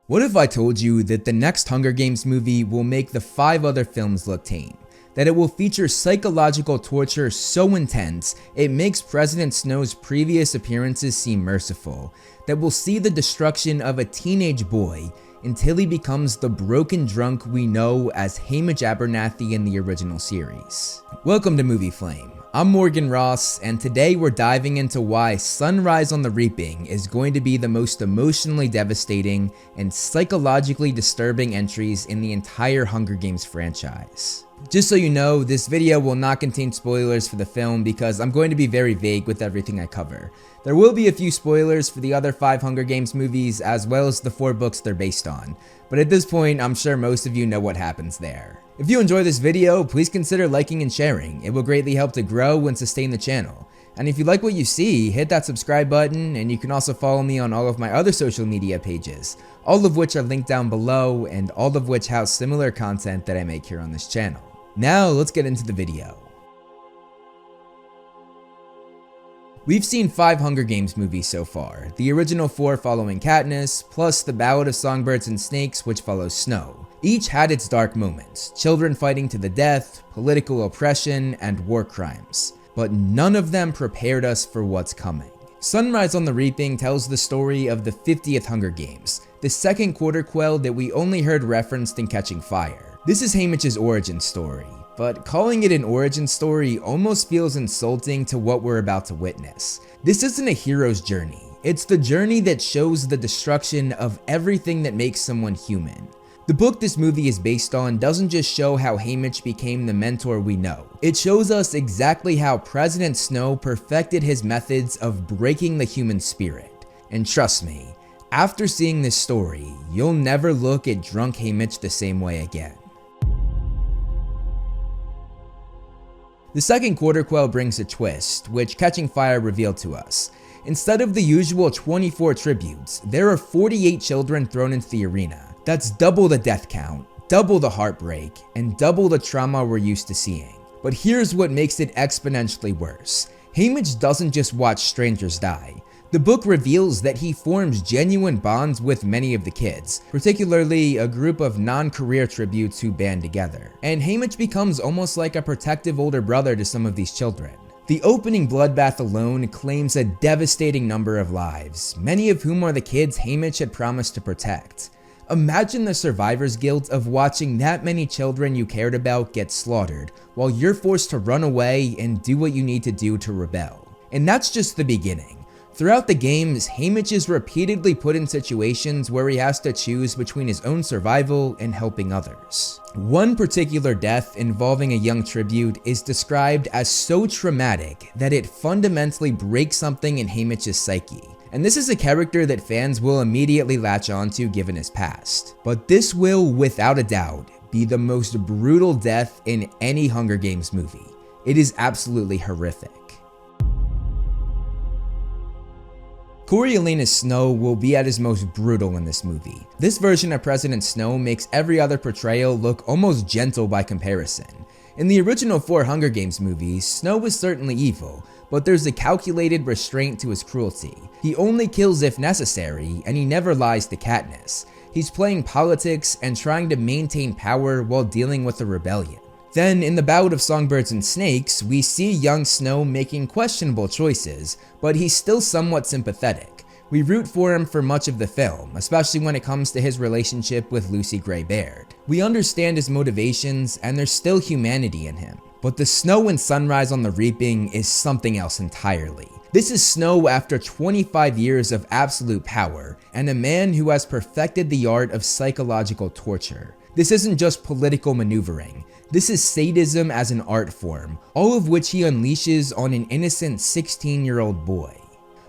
What if I told you that the next Hunger Games movie will make the 5 other films look tame? That it will feature psychological torture so intense it makes President Snow's previous appearances seem merciful? That we'll see the destruction of a teenage boy until he becomes the broken drunk we know as Haymitch Abernathy in the original series? Welcome to Movie Flame. I'm Morgan Ross, and today we're diving into why Sunrise on the Reaping is going to be the most emotionally devastating and psychologically disturbing entries in the entire Hunger Games franchise. Just so you know, this video will not contain spoilers for the film because I'm going to be very vague with everything I cover. There will be a few spoilers for the other 5 Hunger Games movies as well as the 4 books they're based on, but at this point I'm sure most of you know what happens there. If you enjoy this video, please consider liking and sharing. It will greatly help to grow and sustain the channel. And if you like what you see, hit that subscribe button, and you can also follow me on all of my other social media pages, all of which are linked down below and all of which house similar content that I make here on this channel. Now let's get into the video. We've seen 5 Hunger Games movies so far, the original 4 following Katniss, plus the Ballad of Songbirds and Snakes which follows Snow. Each had its dark moments, children fighting to the death, political oppression, and war crimes. But none of them prepared us for what's coming. Sunrise on the Reaping tells the story of the 50th Hunger Games, the second quarter quell that we only heard referenced in Catching Fire. This is Haymitch's origin story, but calling it an origin story almost feels insulting to what we're about to witness. This isn't a hero's journey, it's the journey that shows the destruction of everything that makes someone human. The book this movie is based on doesn't just show how Haymitch became the mentor we know. It shows us exactly how President Snow perfected his methods of breaking the human spirit. And trust me, after seeing this story, you'll never look at drunk Haymitch the same way again. The second quarter quell brings a twist, which Catching Fire revealed to us. Instead of the usual 24 tributes, there are 48 children thrown into the arena. That's double the death count, double the heartbreak, and double the trauma we're used to seeing. But here's what makes it exponentially worse. Haymitch doesn't just watch strangers die. The book reveals that he forms genuine bonds with many of the kids, particularly a group of non-career tributes who band together. And Haymitch becomes almost like a protective older brother to some of these children. The opening bloodbath alone claims a devastating number of lives, many of whom are the kids Haymitch had promised to protect. Imagine the survivor's guilt of watching that many children you cared about get slaughtered, while you're forced to run away and do what you need to do to rebel. And that's just the beginning. Throughout the games, Haymitch is repeatedly put in situations where he has to choose between his own survival and helping others. One particular death involving a young tribute is described as so traumatic that it fundamentally breaks something in Haymitch's psyche. And this is a character that fans will immediately latch onto given his past. But this will, without a doubt, be the most brutal death in any Hunger Games movie. It is absolutely horrific. Coriolanus Snow will be at his most brutal in this movie. This version of President Snow makes every other portrayal look almost gentle by comparison. In the original 4 Hunger Games movies, Snow was certainly evil, but there's a calculated restraint to his cruelty. He only kills if necessary, and he never lies to Katniss. He's playing politics and trying to maintain power while dealing with a rebellion. Then, in the Ballad of Songbirds and Snakes, we see young Snow making questionable choices, but he's still somewhat sympathetic. We root for him for much of the film, especially when it comes to his relationship with Lucy Greybeard. We understand his motivations, and there's still humanity in him. But the Snow in Sunrise on the Reaping is something else entirely. This is Snow after 25 years of absolute power, and a man who has perfected the art of psychological torture. This isn't just political maneuvering. This is sadism as an art form, all of which he unleashes on an innocent 16-year-old boy.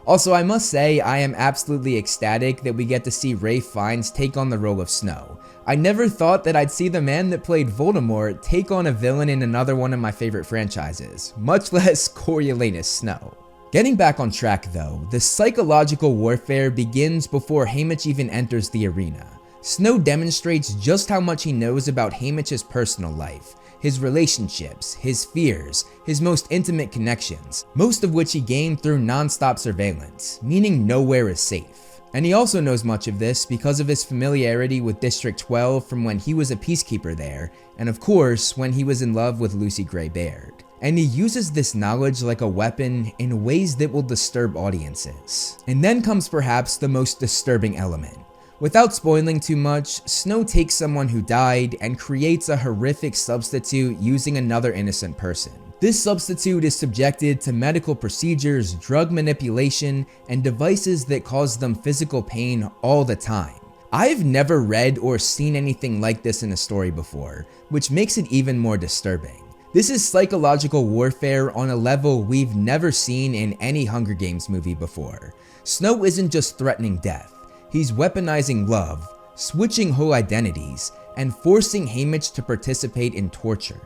Also, I must say, I am absolutely ecstatic that we get to see Ralph Fiennes take on the role of Snow. I never thought that I'd see the man that played Voldemort take on a villain in another one of my favorite franchises, much less Coriolanus Snow. Getting back on track though, the psychological warfare begins before Haymitch even enters the arena. Snow demonstrates just how much he knows about Haymitch's personal life, his relationships, his fears, his most intimate connections, most of which he gained through non-stop surveillance, meaning nowhere is safe. And he also knows much of this because of his familiarity with District 12 from when he was a peacekeeper there, and of course, when he was in love with Lucy Greybeard. And he uses this knowledge like a weapon in ways that will disturb audiences. And then comes perhaps the most disturbing element. Without spoiling too much, Snow takes someone who died and creates a horrific substitute using another innocent person. This substitute is subjected to medical procedures, drug manipulation, and devices that cause them physical pain all the time. I've never read or seen anything like this in a story before, which makes it even more disturbing. This is psychological warfare on a level we've never seen in any Hunger Games movie before. Snow isn't just threatening death. He's weaponizing love, switching whole identities, and forcing Haymitch to participate in torture.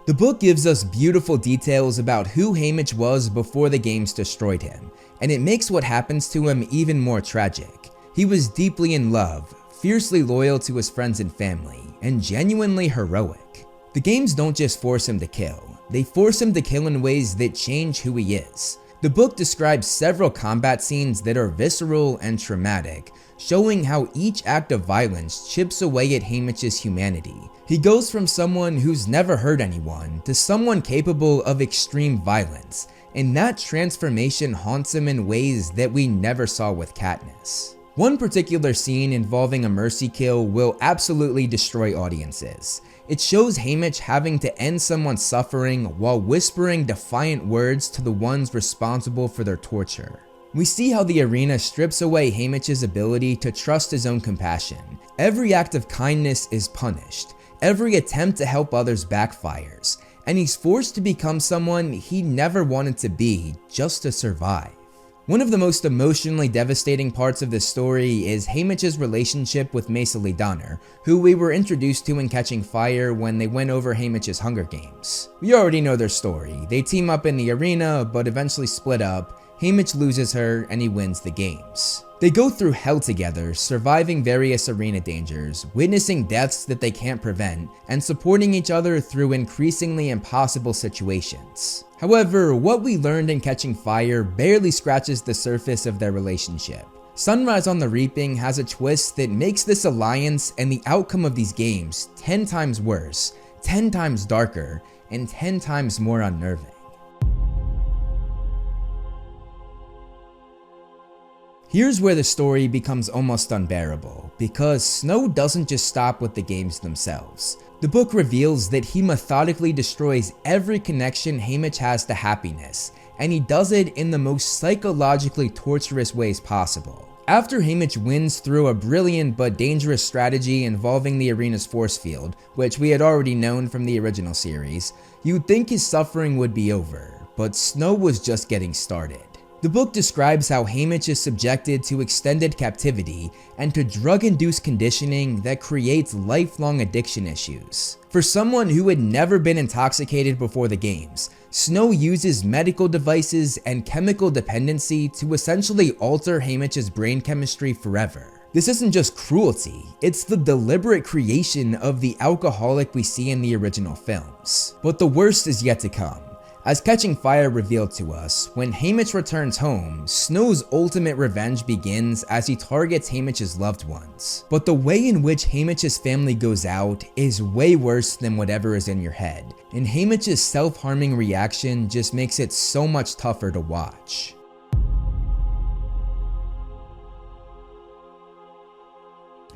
The book gives us beautiful details about who Haymitch was before the games destroyed him, and it makes what happens to him even more tragic. He was deeply in love, fiercely loyal to his friends and family, and genuinely heroic. The games don't just force him to kill. They force him to kill in ways that change who he is. The book describes several combat scenes that are visceral and traumatic, showing how each act of violence chips away at Haymitch's humanity. He goes from someone who's never hurt anyone to someone capable of extreme violence, and that transformation haunts him in ways that we never saw with Katniss. One particular scene involving a mercy kill will absolutely destroy audiences. It shows Haymitch having to end someone's suffering while whispering defiant words to the ones responsible for their torture. We see how the arena strips away Haymitch's ability to trust his own compassion. Every act of kindness is punished. Every attempt to help others backfires, and he's forced to become someone he never wanted to be just to survive. One of the most emotionally devastating parts of this story is Haymitch's relationship with Maisily Donner, who we were introduced to in Catching Fire when they went over Haymitch's Hunger Games. We already know their story. They team up in the arena, but eventually split up. Haymitch loses her, and he wins the games. They go through hell together, surviving various arena dangers, witnessing deaths that they can't prevent, and supporting each other through increasingly impossible situations. However, what we learned in Catching Fire barely scratches the surface of their relationship. Sunrise on the Reaping has a twist that makes this alliance and the outcome of these games 10 times worse, 10 times darker, and 10 times more unnerving. Here's where the story becomes almost unbearable, because Snow doesn't just stop with the games themselves. The book reveals that he methodically destroys every connection Haymitch has to happiness, and he does it in the most psychologically torturous ways possible. After Haymitch wins through a brilliant but dangerous strategy involving the arena's force field, which we had already known from the original series, you'd think his suffering would be over, but Snow was just getting started. The book describes how Haymitch is subjected to extended captivity and to drug-induced conditioning that creates lifelong addiction issues. For someone who had never been intoxicated before the games, Snow uses medical devices and chemical dependency to essentially alter Haymitch's brain chemistry forever. This isn't just cruelty, it's the deliberate creation of the alcoholic we see in the original films. But the worst is yet to come. As Catching Fire revealed to us, when Haymitch returns home, Snow's ultimate revenge begins as he targets Haymitch's loved ones. But the way in which Haymitch's family goes out is way worse than whatever is in your head, and Haymitch's self-harming reaction just makes it so much tougher to watch.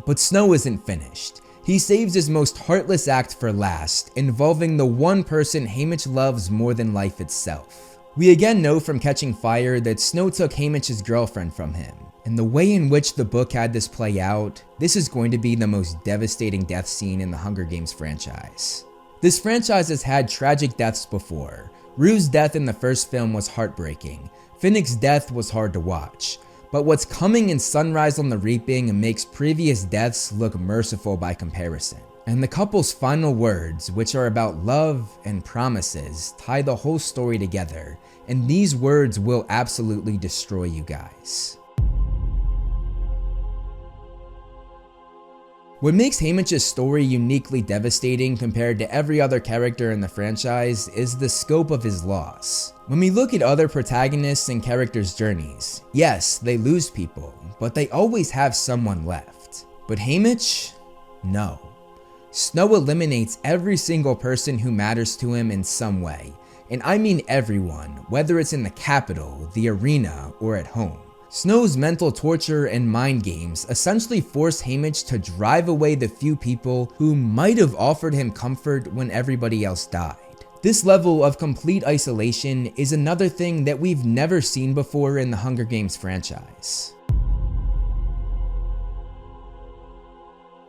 But Snow isn't finished. He saves his most heartless act for last, involving the one person Haymitch loves more than life itself. We again know from Catching Fire that Snow took Haymitch's girlfriend from him, and the way in which the book had this play out, this is going to be the most devastating death scene in the Hunger Games franchise. This franchise has had tragic deaths before. Rue's death in the first film was heartbreaking. Finnick's death was hard to watch. But what's coming in Sunrise on the Reaping makes previous deaths look merciful by comparison. And the couple's final words, which are about love and promises, tie the whole story together, and these words will absolutely destroy you guys. What makes Haymitch's story uniquely devastating compared to every other character in the franchise is the scope of his loss. When we look at other protagonists and characters' journeys, yes, they lose people, but they always have someone left. But Haymitch? No. Snow eliminates every single person who matters to him in some way, and I mean everyone, whether it's in the capital, the arena, or at home. Snow's mental torture and mind games essentially force Haymitch to drive away the few people who might have offered him comfort when everybody else died. This level of complete isolation is another thing that we've never seen before in the Hunger Games franchise.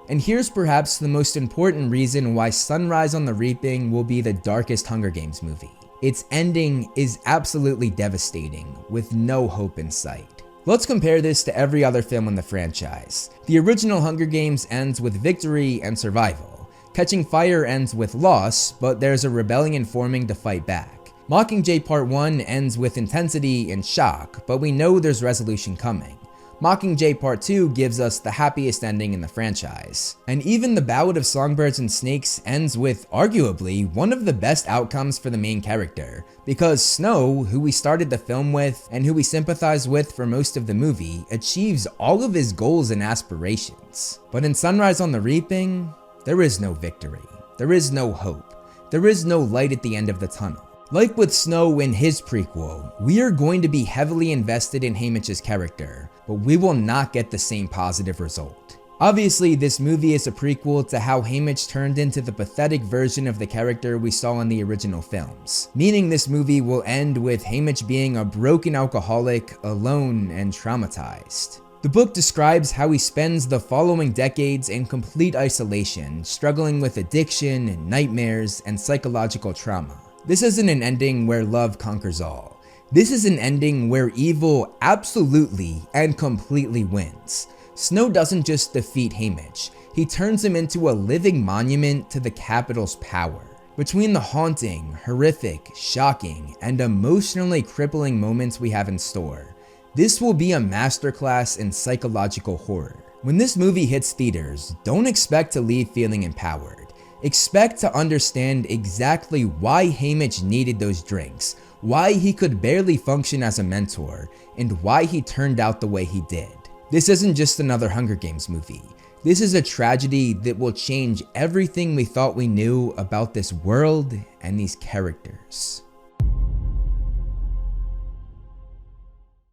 And here's perhaps the most important reason why Sunrise on the Reaping will be the darkest Hunger Games movie. Its ending is absolutely devastating, with no hope in sight. Let's compare this to every other film in the franchise. The original Hunger Games ends with victory and survival. Catching Fire ends with loss, but there's a rebellion forming to fight back. Mockingjay Part 1 ends with intensity and shock, but we know there's resolution coming. Mockingjay Part 2 gives us the happiest ending in the franchise. And even The Ballad of Songbirds and Snakes ends with, arguably, one of the best outcomes for the main character, because Snow, who we started the film with, and who we sympathize with for most of the movie, achieves all of his goals and aspirations. But in Sunrise on the Reaping, there is no victory. There is no hope. There is no light at the end of the tunnel. Like with Snow in his prequel, we are going to be heavily invested in Haymitch's character, but we will not get the same positive result. Obviously, this movie is a prequel to how Haymitch turned into the pathetic version of the character we saw in the original films, meaning this movie will end with Haymitch being a broken alcoholic, alone, and traumatized. The book describes how he spends the following decades in complete isolation, struggling with addiction, nightmares, and psychological trauma. This isn't an ending where love conquers all. This is an ending where evil absolutely and completely wins. Snow doesn't just defeat Haymitch, he turns him into a living monument to the capital's power. Between the haunting, horrific, shocking, and emotionally crippling moments we have in store, this will be a masterclass in psychological horror. When this movie hits theaters, don't expect to leave feeling empowered. Expect to understand exactly why Haymitch needed those drinks, why he could barely function as a mentor, and why he turned out the way he did. This isn't just another Hunger Games movie. This is a tragedy that will change everything we thought we knew about this world and these characters.